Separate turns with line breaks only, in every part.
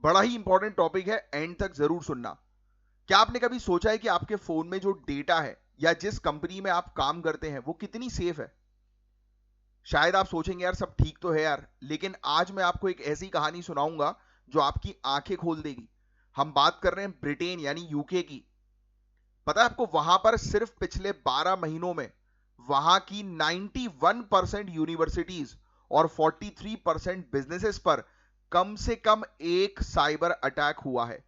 बड़ा ही important topic है, and तक जरूर सुनना। क्या आपने कभी सोचा है कि आपके फोन में जो डेटा है या जिस कंपनी में आप काम करते हैं वो कितनी सेफ है? शायद आप सोचेंगे यार सब ठीक तो है यार, लेकिन आज मैं आपको एक ऐसी कहानी सुनाऊंगा जो आपकी आंखें खोल देगी। हम बात कर रहे हैं ब्रिटेन यानी यूके की। पता है आपको, वहां पर सिर्फ पिछले 12 महीनों में वहां की 91% यूनिवर्सिटीज और 43% बिजनेसेस पर कम से कम एक साइबर अटैक हुआ है।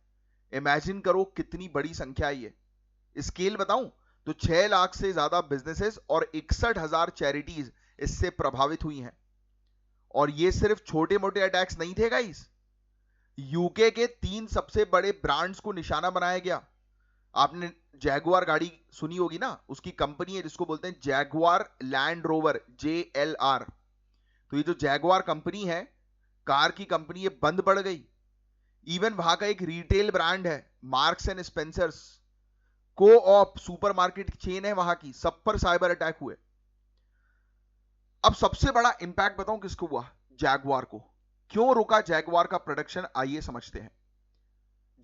इमेजिन करो कितनी बड़ी संख्या है ये। स्केल बताऊं तो 6 लाख से ज्यादा बिजनेसेस और 61,000 चैरिटीज इससे प्रभावित हुई हैं। और ये सिर्फ छोटे मोटे अटैक्स नहीं थे गाइस। यूके के 3 सबसे बड़े ब्रांड्स को निशाना बनाया गया। आपने जैगुआर गाड़ी सुनी होगी ना, उसकी कंपनी है जिसको बोलते हैं जैगुआर लैंड रोवर, JLR। तो ये जो जैगुआर कंपनी है, कार की कंपनी, ये बंद पड़ गई। इवन वहां का एक रिटेल ब्रांड है मार्क्स एंड स्पेंसर्स, को ऑप सुपरमार्केट चेन है वहां की, सब पर साइबर अटैक हुए। अब सबसे बड़ा इंपैक्ट बताऊं किसको हुआ? जैगुआर को। क्यों रुका जैगुआर का प्रोडक्शन, आइए समझते हैं।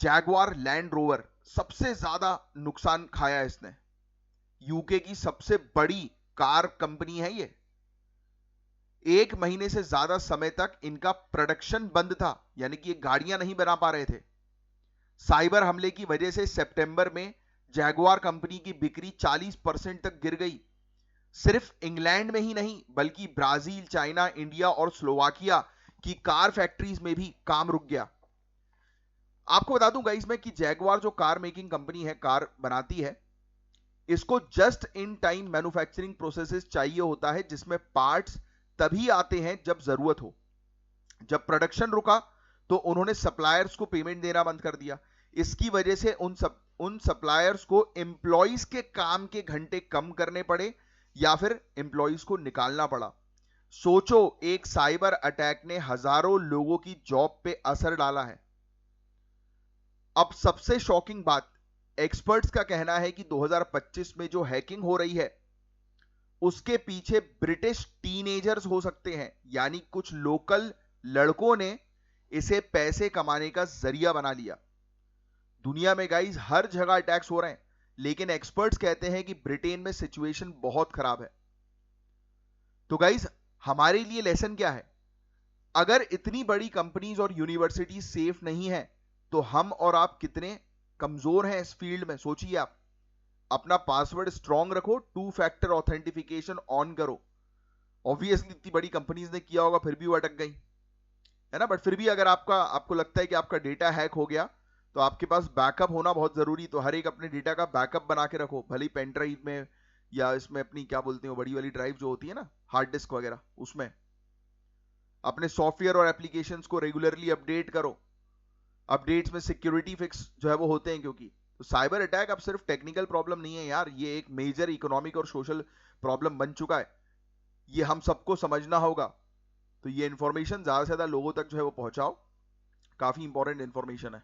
जैगुआर लैंड रोवर सबसे ज्यादा नुकसान खाया इसने। यूके की सबसे बड़ी कार कंपनी है ये। 1 महीने से ज्यादा समय तक इनका प्रोडक्शन बंद था, यानी कि ये गाड़ियां नहीं बना पा रहे थे। साइबर हमले की वजह से सितंबर में जैगुआर कंपनी की बिक्री 40% तक गिर गई। सिर्फ इंग्लैंड में ही नहीं बल्कि ब्राजील, चाइना, इंडिया और स्लोवाकिया की कार फैक्ट्रीज में भी काम रुक गया। आपको बता दूं गाइस मैं कि जैगुआर जो कार मेकिंग कंपनी है, कार बनाती है, इसको just in time manufacturing processes चाहिए होता है, जिसमें पार्ट्स तभी आते हैं जब जरूरत हो। जब प्रोडक्शन रुका तो उन्होंने सप्लायर्स को पेमेंट देना बंद कर दिया। इसकी वजह से उन सप्लायर्स को एम्प्लॉइज के काम के घंटे कम करने पड़े या फिर एम्प्लॉइज को निकालना पड़ा। सोचो, एक साइबर अटैक ने हजारों लोगों की जॉब पे असर डाला है। अब सबसे शॉकिंग बात, एक्सपर्ट्स का कहना है कि 2025 में जो हैकिंग हो रही है उसके पीछे ब्रिटिश टीनेजर्स हो सकते हैं, यानी कुछ लोकल लड़कों ने इसे पैसे कमाने का जरिया बना लिया। दुनिया में गाइस हर जगह अटैक्स हो रहे हैं, लेकिन एक्सपर्ट्स कहते हैं कि ब्रिटेन में सिचुएशन बहुत खराब है। तो गाइस हमारे लिए लेसन क्या है? अगर इतनी बड़ी कंपनीज और यूनिवर्सिटी सेफ नहीं है तो हम और आप कितने कमजोर हैं इस फील्ड में, सोचिए आप। अपना पासवर्ड स्ट्रांग रखो, 2 फैक्टर ऑथेंटिफिकेशन ऑन करो। ऑब्वियसली इतनी बड़ी कंपनीज ने किया होगा फिर भी वो अटक गई, है ना। बट फिर भी अगर आपको लगता है कि आपका डेटा हैक हो गया तो आपके पास बैकअप होना बहुत जरूरी। तो हर एक अपने डेटा का बैकअप बना के रखो, भले ही पेन ड्राइव में या इसमें अपनी क्या बोलते हैं बड़ी वाली ड्राइव जो होती है ना, हार्ड डिस्क वगैरह, उसमें अपने सॉफ्टवेयर और एप्लीकेशंस को रेगुलरली अपडेट करो। अपडेट्स में सिक्योरिटी फिक्स जो है वो होते हैं, क्योंकि तो साइबर अटैक अब सिर्फ टेक्निकल प्रॉब्लम नहीं है यार, ये एक मेजर इकोनॉमिक और सोशल प्रॉब्लम बन चुका है। ये हम सबको समझना होगा। तो ये इंफॉर्मेशन ज्यादा से ज्यादा लोगों तक जो है वो पहुंचाओ, काफी इंपॉर्टेंट इंफॉर्मेशन है।